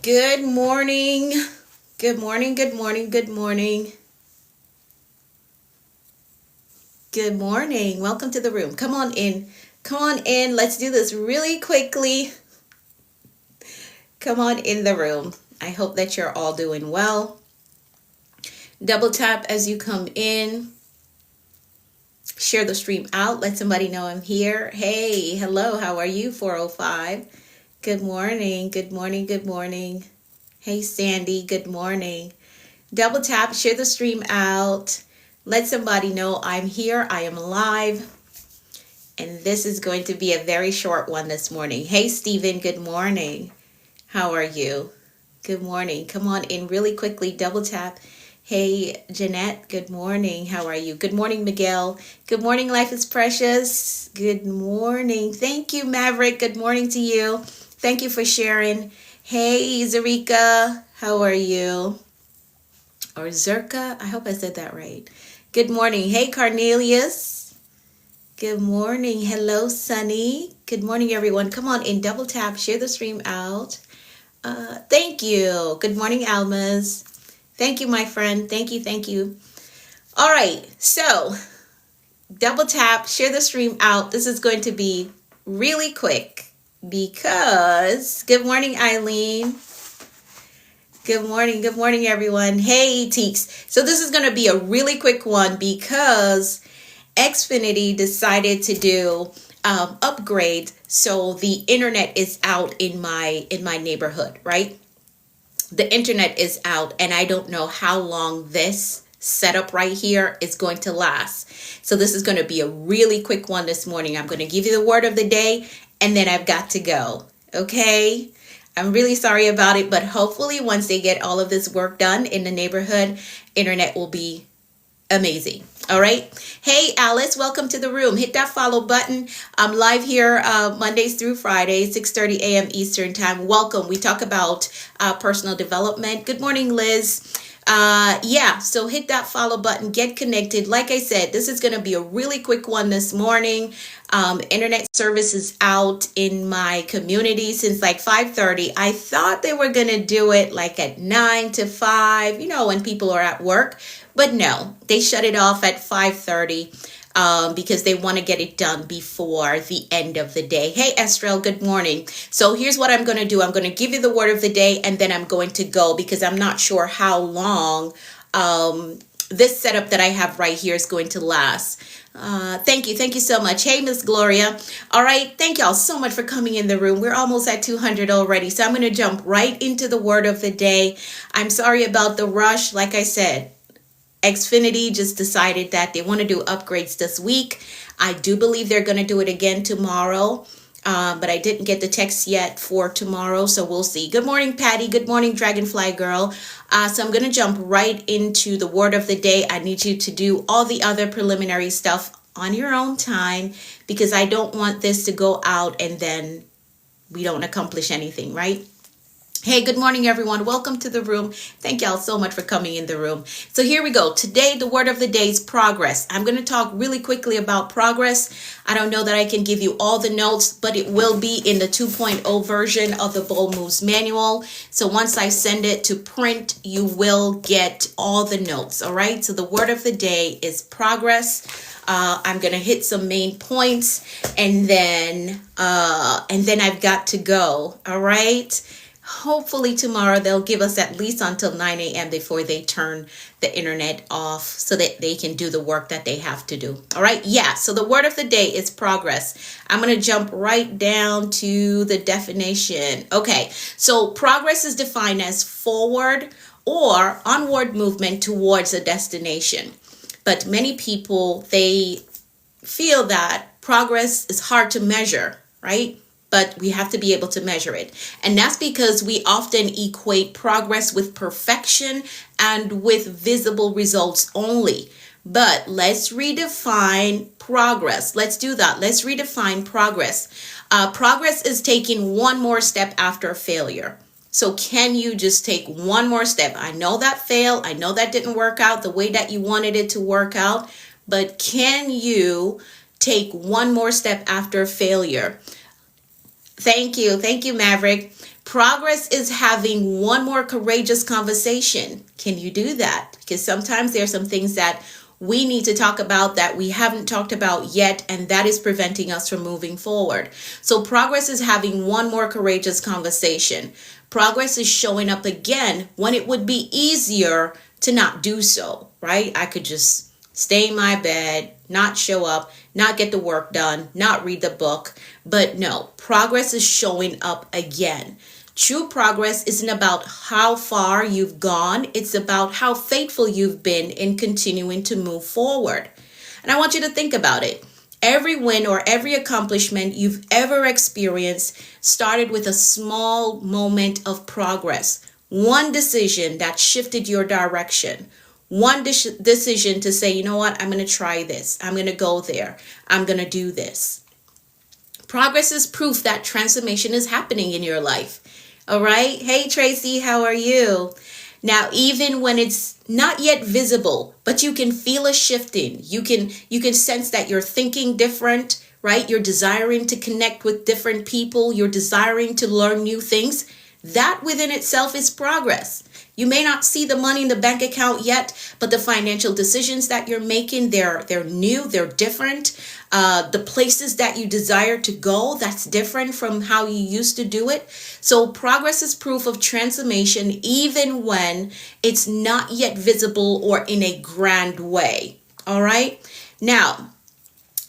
Good morning. Good morning. Good morning. Good morning. Good morning. Welcome to the room. Come on in. Come on in. Let's do this really quickly. Come on in the room. I hope that you're all doing well. Double tap as you come in. Share the stream out. Let somebody know I'm here. Hey, hello. How are you? 405. Good morning. Good morning. Good morning. Hey, Sandy. Good morning. Double tap, share the stream out. Let somebody know I'm here. I am live. And this is going to be a very short one this morning. Hey, Stephen, good morning. How are you? Good morning. Come on in really quickly. Double tap. Hey, Jeanette, good morning. How are you? Good morning, Miguel. Good morning, Life is Precious. Good morning. Thank you, Maverick. Good morning to you. Thank you for sharing. Hey, Zarika. How are you? Or Zerka. I hope I said that right. Good morning. Hey, Cornelius. Good morning. Hello, Sunny. Good morning, everyone. Come on in, double tap, share the stream out. Thank you. Good morning, Almas. Thank you, my friend. Thank you. Thank you. All right. So, double tap, share the stream out. This is going to be really quick because, good morning, Eileen. Good morning, everyone. Hey, Teeks. So this is going to be a really quick one because Xfinity decided to do upgrade, so the internet is out in my neighborhood, right? The internet is out, and I don't know how long this setup right here is going to last. So this is going to be a really quick one this morning. I'm going to give you the word of the day, and then I've got to go. Okay? I'm really sorry about it, but hopefully once they get all of this work done in the neighborhood, internet will be amazing. All right. Hey, Alice, welcome to the room. Hit that follow button. I'm live here Mondays through Fridays, 6:30 a.m. Eastern time. Welcome. We talk about personal development. Good morning, Liz. So hit that follow button, get connected. Like I said, this is going to be a really quick one this morning. Internet service is out in my community since like 5:30. I thought they were going to do it like at 9 to 5, when people are at work. But no, they shut it off at 5:30 because they want to get it done before the end of the day. Hey, Estrel, good morning. So here's what I'm going to do. I'm going to give you the word of the day, and then I'm going to go because I'm not sure how long this setup that I have right here is going to last. Thank you. Thank you so much. Hey, Miss Gloria. All right. Thank y'all so much for coming in the room. We're almost at 200 already. So I'm going to jump right into the word of the day. I'm sorry about the rush. Like I said, Xfinity just decided that they want to do upgrades this week. I do believe they're going to do it again tomorrow, but I didn't get the text yet for tomorrow, so we'll see. Good morning, Patty. Good morning, Dragonfly Girl. So I'm going to jump right into the word of the day. I need you to do all the other preliminary stuff on your own time because I don't want this to go out and then we don't accomplish anything, right? Hey, good morning, everyone. Welcome to the room. Thank y'all so much for coming in the room. So here we go. Today, the word of the day is progress. I'm going to talk really quickly about progress. I don't know that I can give you all the notes, but it will be in the 2.0 version of the Bold Moves manual. So once I send it to print, you will get all the notes. All right. So the word of the day is progress. I'm going to hit some main points and then I've got to go. All right. Hopefully tomorrow they'll give us at least until 9 a.m. before they turn the internet off so that they can do the work that they have to do. All right. Yeah. So the word of the day is progress. I'm going to jump right down to the definition. Okay. So progress is defined as forward or onward movement towards a destination. But many people, they feel that progress is hard to measure, right? But we have to be able to measure it. And that's because we often equate progress with perfection and with visible results only. But let's redefine progress. Let's do that. Let's redefine progress. Progress is taking one more step after failure. So can you just take one more step? I know that failed. I know that didn't work out the way that you wanted it to work out. But can you take one more step after failure? Thank you. Thank you, Maverick. Progress is having one more courageous conversation. Can you do that? Because sometimes there are some things that we need to talk about that we haven't talked about yet, and that is preventing us from moving forward. So, progress is having one more courageous conversation. Progress is showing up again when it would be easier to not do so, right? I could just stay in my bed, not show up, not get the work done, not read the book. But no, progress is showing up again. True progress isn't about how far you've gone, it's about how faithful you've been in continuing to move forward. And I want you to think about it. Every win or every accomplishment you've ever experienced started with a small moment of progress. One decision that shifted your direction. One decision to say, you know what, I'm going to try this. I'm going to go there. I'm going to do this. Progress is proof that transformation is happening in your life. All right. Hey, Tracy, how are you? Now, even when it's not yet visible, but you can feel a shifting, you can sense that you're thinking different, right? You're desiring to connect with different people. You're desiring to learn new things. That within itself is progress. You may not see the money in the bank account yet, but the financial decisions that you're making, they're new, they're different. The places that you desire to go, that's different from how you used to do it. So progress is proof of transformation, even when it's not yet visible or in a grand way. All right. Now,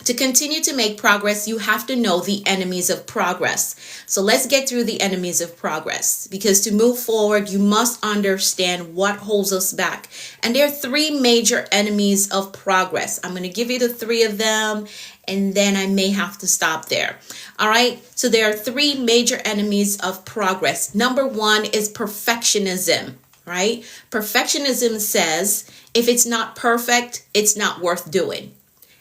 to continue to make progress, you have to know the enemies of progress. So let's get through the enemies of progress, because to move forward, you must understand what holds us back. And there are three major enemies of progress. I'm going to give you the three of them, and then I may have to stop there. All right. So there are three major enemies of progress. Number one is perfectionism, right? Perfectionism says if it's not perfect, it's not worth doing.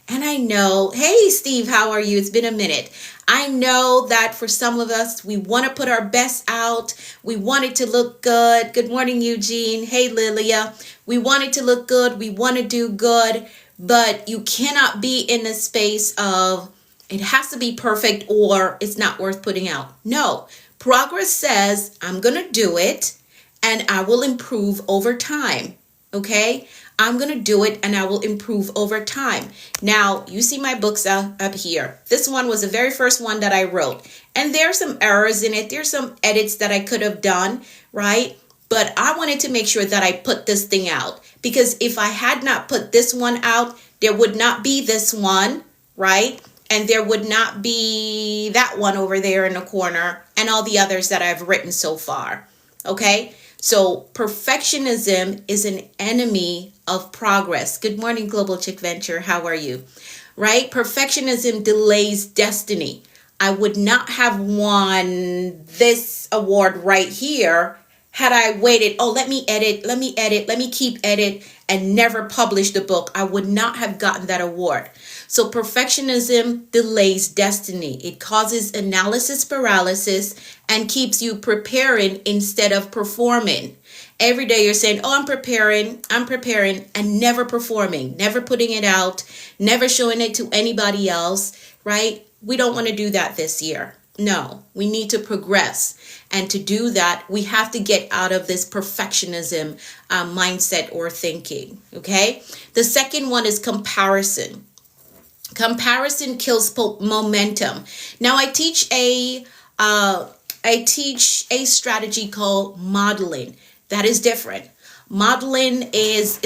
And I know, hey, Steve, how are you? It's been a minute. I know that for some of us, we want to put our best out. We want it to look good. Good morning, Eugene. Hey, Lilia. We want it to look good. We want to do good. But you cannot be in a space of it has to be perfect or it's not worth putting out. No, progress says I'm going to do it and I will improve over time. Okay? I'm going to do it and I will improve over time. Now, you see my books up here. This one was the very first one that I wrote. And there's some errors in it. There's some edits that I could have done, right? But I wanted to make sure that I put this thing out. Because if I had not put this one out, there would not be this one, right? And there would not be that one over there in the corner and all the others that I've written so far. Okay? So perfectionism is an enemy of progress. Good morning, Global Chick Venture. How are you? Right? Perfectionism delays destiny. I would not have won this award right here had I waited. Oh, let me keep edit and never publish the book. I would not have gotten that award. So perfectionism delays destiny. It causes analysis paralysis and keeps you preparing instead of performing. Every day you're saying, oh, I'm preparing, and never performing, never putting it out, never showing it to anybody else, right? We don't want to do that this year. No, we need to progress. And to do that, we have to get out of this perfectionism mindset or thinking, okay? The second one is comparison. Comparison kills momentum. Now, I teach a strategy called modeling. That is different. Modeling is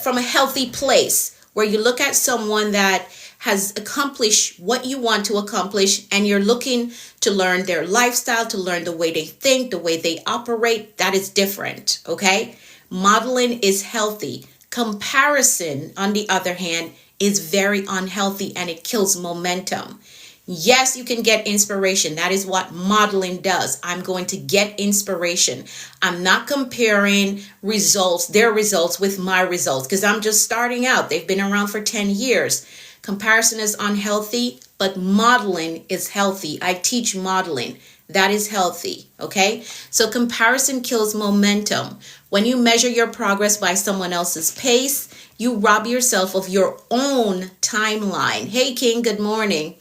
from a healthy place where you look at someone that has accomplished what you want to accomplish and you're looking to learn their lifestyle, to learn the way they think, the way they operate. That is different, okay? Modeling is healthy. Comparison, on the other hand, is very unhealthy and it kills momentum. Yes, you can get inspiration. That is what modeling does. I'm going to get inspiration. I'm not comparing their results with my results, because I'm just starting out. They've been around for 10 years. Comparison is unhealthy, but modeling is healthy. I teach modeling. That is healthy, okay? So comparison kills momentum. When you measure your progress by someone else's pace, you rob yourself of your own timeline. Hey, King, good morning.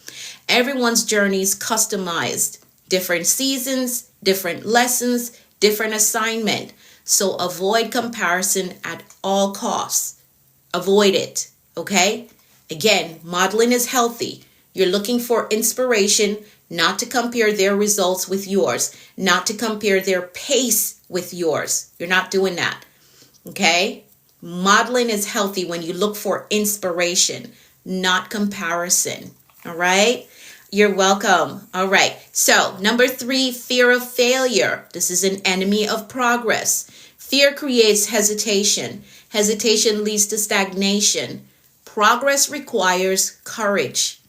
Everyone's journey is customized. different seasons, different lessons, different assignment. So avoid comparison at all costs. Avoid it, okay? Again, modeling is healthy. You're looking for inspiration, not to compare their results with yours, not to compare their pace with yours. You're not doing that, okay? Modeling is healthy when you look for inspiration, not comparison, all right? You're welcome. All right. So, number 3, fear of failure. This is an enemy of progress. Fear creates hesitation. Hesitation leads to stagnation. Progress requires courage.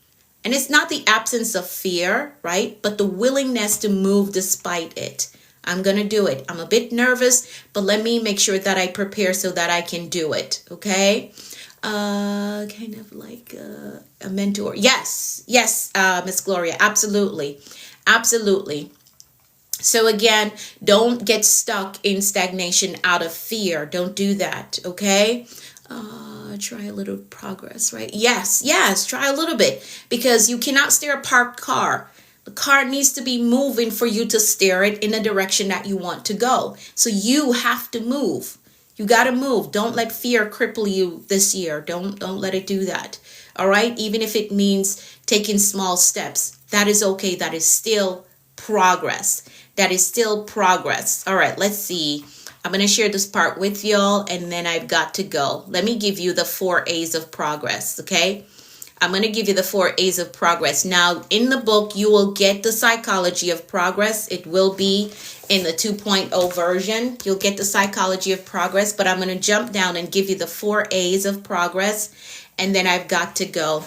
And it's not the absence of fear, right? But the willingness to move despite it. I'm going to do it. I'm a bit nervous, but let me make sure that I prepare so that I can do it. Okay? Kind of like a mentor. Yes, Miss Gloria, absolutely. So again, don't get stuck in stagnation out of fear. Don't do that, okay? Try a little progress, right? Yes, try a little bit, because you cannot steer a parked car. The car needs to be moving for you to steer it in the direction that you want to go. So you have to move. You got to move. Don't let fear cripple you this year. Don't let it do that. All right? Even if it means taking small steps, that is okay. That is still progress. All right, let's see. I'm going to share this part with y'all, and then I've got to go. Let me give you the 4 A's of progress, okay? I'm going to give you the 4 A's of progress. Now, in the book, you will get the psychology of progress. It will be in the 2.0 version. You'll get the psychology of progress, but I'm going to jump down and give you the 4 A's of progress, and then I've got to go.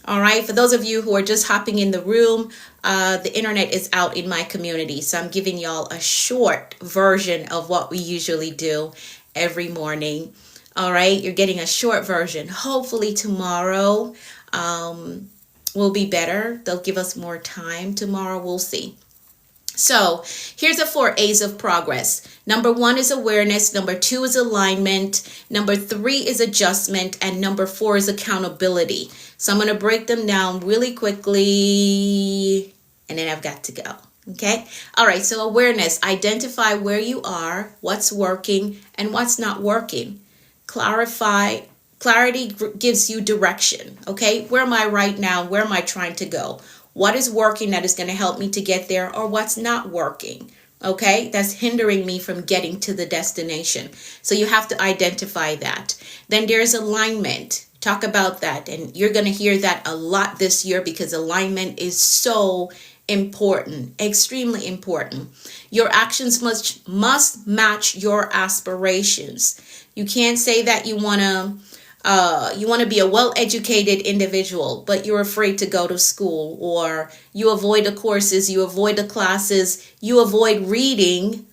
All right. For those of you who are just hopping in the room, the internet is out in my community. So I'm giving y'all a short version of what we usually do every morning. All right. You're getting a short version. Hopefully tomorrow will be better. They'll give us more time tomorrow. We'll see. So here's the 4 A's of progress. Number 1 is awareness. Number 2 is alignment. Number 3 is adjustment. And number 4 is accountability. So I'm going to break them down really quickly, and then I've got to go. Okay. All right. So awareness, identify where you are, what's working and what's not working. Clarity gives you direction. Okay. Where am I right now? Where am I trying to go? What is working that is going to help me to get there, or what's not working? Okay, that's hindering me from getting to the destination. So you have to identify that. Then there's alignment. Talk about that. And you're going to hear that a lot this year, because alignment is so important, extremely important. Your actions must match your aspirations. You can't say that you want to be a well-educated individual, but you're afraid to go to school, or you avoid the courses, you avoid the classes, you avoid reading.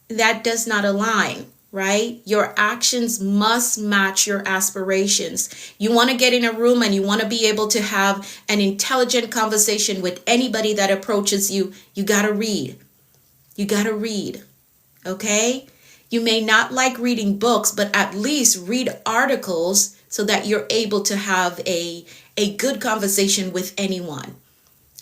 That does not align, right? Your actions must match your aspirations. You want to get in a room and you want to be able to have an intelligent conversation with anybody that approaches you. You got to read. Okay? You may not like reading books, but at least read articles so that you're able to have a good conversation with anyone.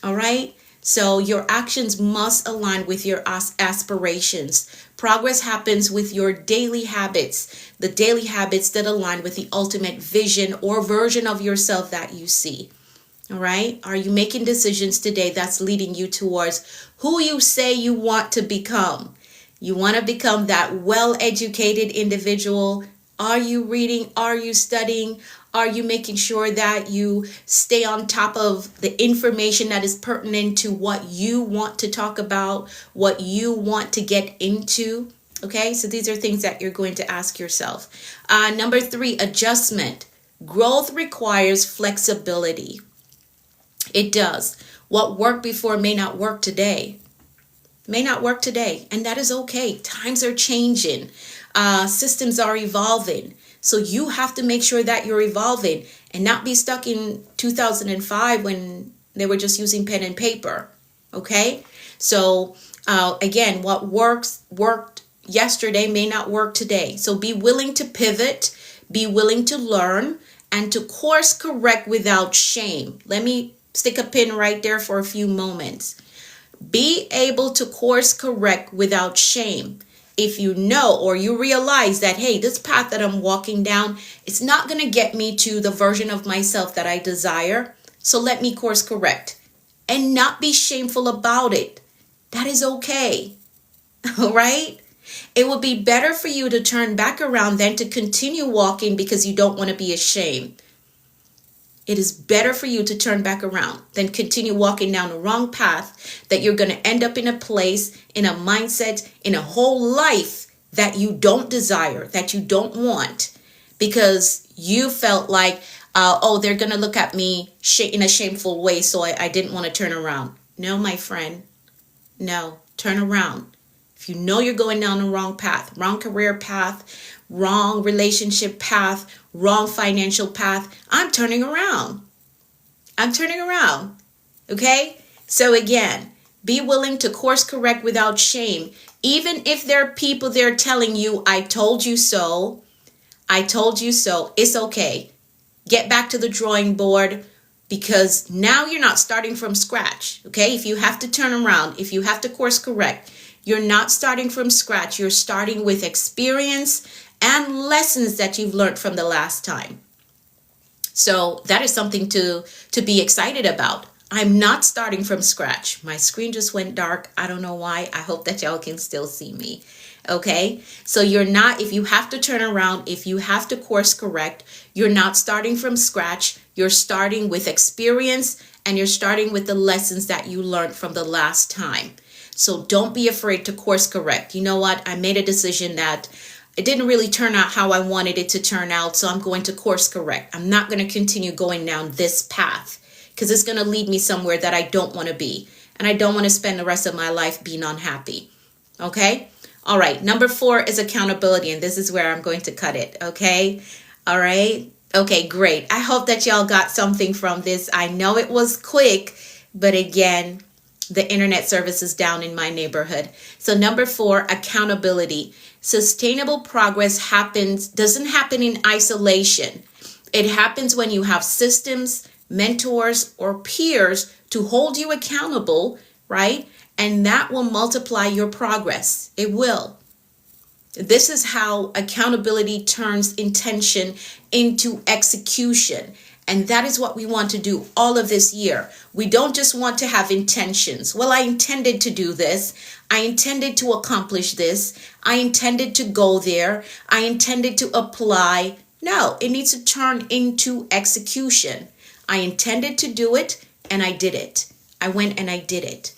All right? So your actions must align with your aspirations. Progress happens with your daily habits, the daily habits that align with the ultimate vision or version of yourself that you see. All right? Are you making decisions today that's leading you towards who you say you want to become? You want to become that well-educated individual. Are you reading? Are you studying? Are you making sure that you stay on top of the information that is pertinent to what you want to talk about, what you want to get into? Okay, so these are things that you're going to ask yourself. Number 3, adjustment. Growth requires flexibility. It does. What worked before may not work today. And that is okay. Times are changing. Systems are evolving. So you have to make sure that you're evolving and not be stuck in 2005 when they were just using pen and paper. Okay? So again, what worked yesterday may not work today. So be willing to pivot, be willing to learn, and to course correct without shame. Let me stick a pin right there for a few moments. Be able to course correct without shame. If you know or you realize that, hey, this path that I'm walking down, it's not going to get me to the version of myself that I desire. So let me course correct and not be shameful about it. That is okay. All right? It would be better for you to turn back around than to continue walking because you don't want to be ashamed. It is better for you to turn back around than continue walking down the wrong path that you're going to end up in a place, in a mindset, in a whole life that you don't desire, that you don't want, because you felt like, oh, they're going to look at me in a shameful way, so I didn't want to turn around. No, my friend. No, turn around. If you know you're going down the wrong path, wrong career path, wrong relationship path, wrong financial path, I'm turning around. I'm turning around. Okay? So again, be willing to course correct without shame. Even if there are people there telling you, I told you so, I told you so, it's okay. Get back to the drawing board, because now you're not starting from scratch. Okay? If you have to turn around, if you have to course correct, you're not starting from scratch. You're starting with experience and lessons that you've learned from the last time. So that is something to be excited about. I'm not starting from scratch. My screen just went dark. I don't know why. I hope that y'all can still see me. Okay? So you're not, if you have to turn around, if you have to course correct, you're not starting from scratch. You're starting with experience, and you're starting with the lessons that you learned from the last time. So don't be afraid to course correct. You know what? I made a decision that it didn't really turn out how I wanted it to turn out, so I'm going to course correct. I'm not going to continue going down this path because it's going to lead me somewhere that I don't want to be. And I don't want to spend the rest of my life being unhappy. Okay? All right. Number 4 is accountability, and this is where I'm going to cut it. Okay? All right? Okay, great. I hope that y'all got something from this. I know it was quick, but again, the internet service is down in my neighborhood. So number 4, accountability. Sustainable progress doesn't happen in isolation. It happens when you have systems, mentors, or peers to hold you accountable, right? And that will multiply your progress. It will. This is how accountability turns intention into execution. And that is what we want to do all of this year. We don't just want to have intentions. Well, I intended to do this. I intended to accomplish this. I intended to go there. I intended to apply. No, it needs to turn into execution. I intended to do it, and I did it. I went and I did it.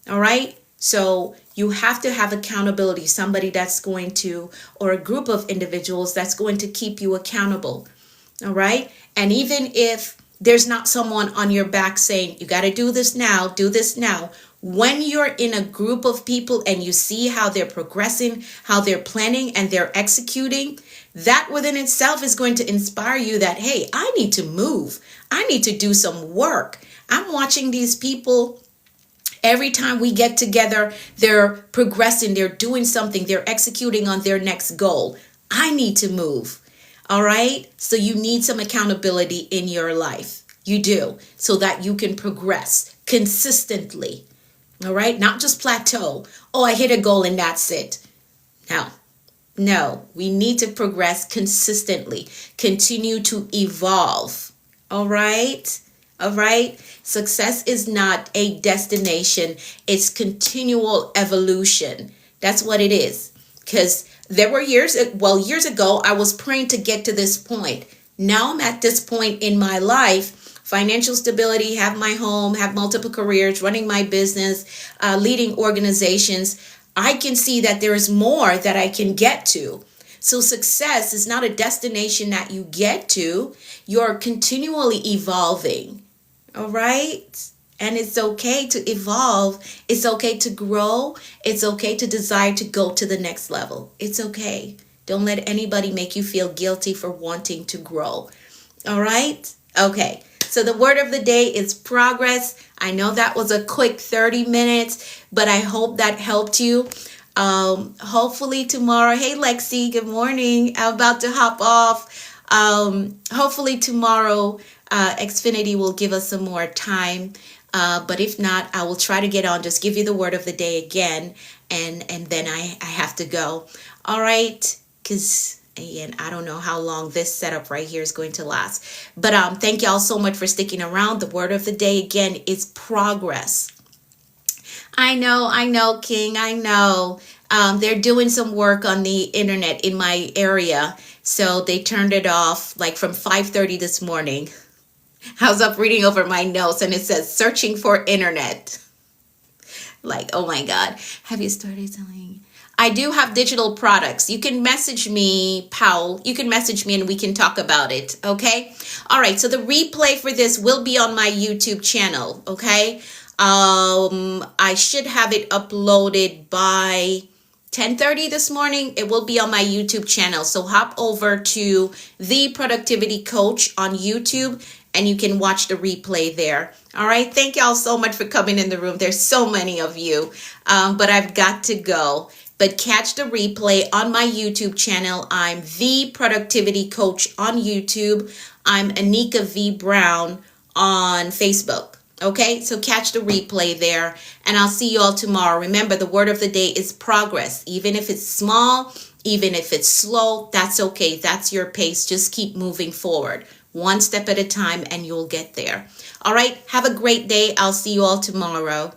All right? So you have to have accountability, somebody that's going to, or a group of individuals that's going to keep you accountable. All right? And even if there's not someone on your back saying, you got to do this now, do this now. When you're in a group of people and you see how they're progressing, how they're planning and they're executing, that within itself is going to inspire you that, hey, I need to move. I need to do some work. I'm watching these people. Every time we get together, they're progressing, they're doing something, they're executing on their next goal. I need to move. All right. So you need some accountability in your life. You do, so that you can progress consistently. All right. Not just plateau. Oh, I hit a goal and that's it. No, we need to progress consistently, continue to evolve. All right. All right. Success is not a destination. It's continual evolution. That's what it is. Because there were years ago, I was praying to get to this point. Now I'm at this point in my life, financial stability, have my home, have multiple careers, running my business, leading organizations. I can see that there is more that I can get to. So success is not a destination that you get to. You're continually evolving. All right? And it's okay to evolve. It's okay to grow. It's okay to desire to go to the next level. It's okay. Don't let anybody make you feel guilty for wanting to grow. All right? Okay. So the word of the day is progress. I know that was a quick 30 minutes, but I hope that helped you. Hopefully tomorrow. Hey, Lexi, good morning. I'm about to hop off. Hopefully tomorrow, Xfinity will give us some more time But if not, I will try to get on, just give you the word of the day again, and then I have to go. All right, because again, I don't know how long this setup right here is going to last. But thank y'all so much for sticking around. The word of the day again is progress. I know, King. I know. They're doing some work on the internet in my area, so they turned it off like from 5:30 this morning. I was up reading over my notes, and it says searching for internet. Like, oh my God. Have you started selling? I do have digital products. You can message me, Powell. You can message me and we can talk about it. Okay. All right. So the replay for this will be on my YouTube channel. Okay. I should have it uploaded by 10:30 this morning. It will be on my YouTube channel. So hop over to The Productivity Coach on YouTube and you can watch the replay there. All right. Thank y'all so much for coming in the room. There's so many of you, but I've got to go. But catch the replay on my YouTube channel. I'm The Productivity Coach on YouTube. I'm Anika V. Brown on Facebook. Okay, so catch the replay there, and I'll see you all tomorrow. Remember, the word of the day is progress. Even if it's small, even if it's slow, that's okay. That's your pace. Just keep moving forward, one step at a time, and you'll get there. All right, have a great day. I'll see you all tomorrow.